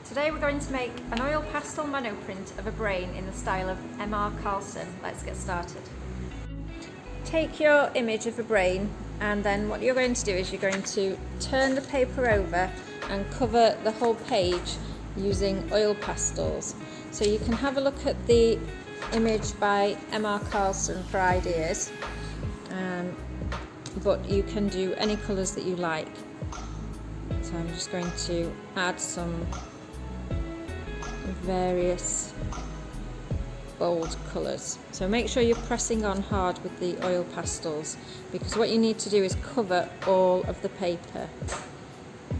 Today we're going to make an oil pastel monoprint of a brain in the style of MR Carlson. Let's get started. Take your image of a brain, and then what you're going to do is you're going to turn the paper over and cover the whole page using oil pastels. So you can have a look at the image by MR Carlson for ideas, but you can do any colours that you like. So I'm just going to add some various bold colours. So make sure you're pressing on hard with the oil pastels, because what you need to do is cover all of the paper.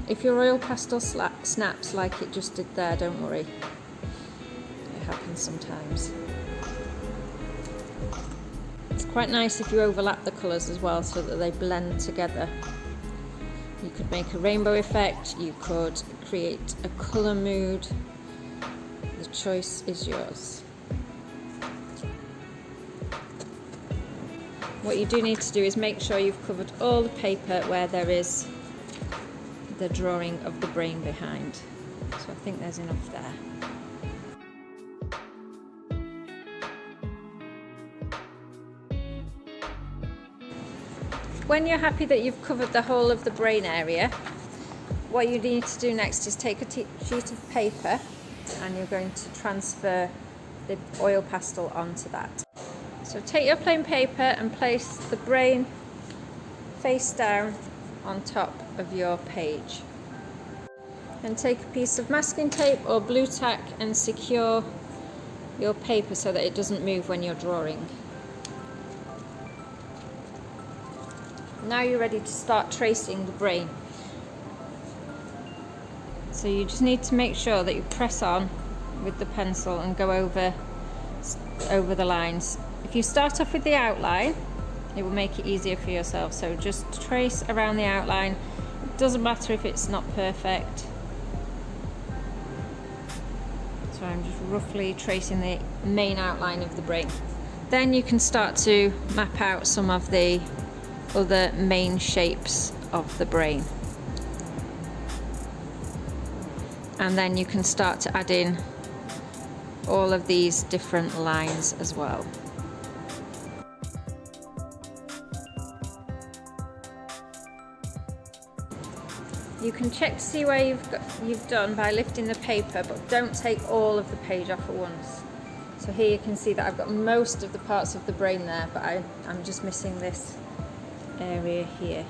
If your oil pastel snaps like it just did there, don't worry. It happens sometimes. It's quite nice if you overlap the colours as well so that they blend together. You could make a rainbow effect, you could create a colour mood. The choice is yours. What you do need to do is make sure you've covered all the paper where there is the drawing of the brain behind. So I think there's enough there. When you're happy that you've covered the whole of the brain area, what you need to do next is take a sheet of paper and you're going to transfer the oil pastel onto that. So take your plain paper and place the brain face down on top of your page. Then take a piece of masking tape or blue tack and secure your paper so that it doesn't move when you're drawing. Now you're ready to start tracing the brain. So you just need to make sure that you press on with the pencil and go over the lines. If you start off with the outline, it will make it easier for yourself. So just trace around the outline. It doesn't matter if it's not perfect. So I'm just roughly tracing the main outline of the brain. Then you can start to map out some of the other main shapes of the brain. And then you can start to add in all of these different lines as well. You can check to see where you've done by lifting the paper, but don't take all of the page off at once. So here you can see that I've got most of the parts of the brain there, but I'm just missing this area here.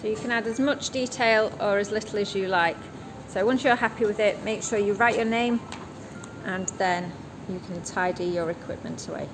So you can add as much detail or as little as you like. So once you're happy with it, make sure you write your name and then you can tidy your equipment away.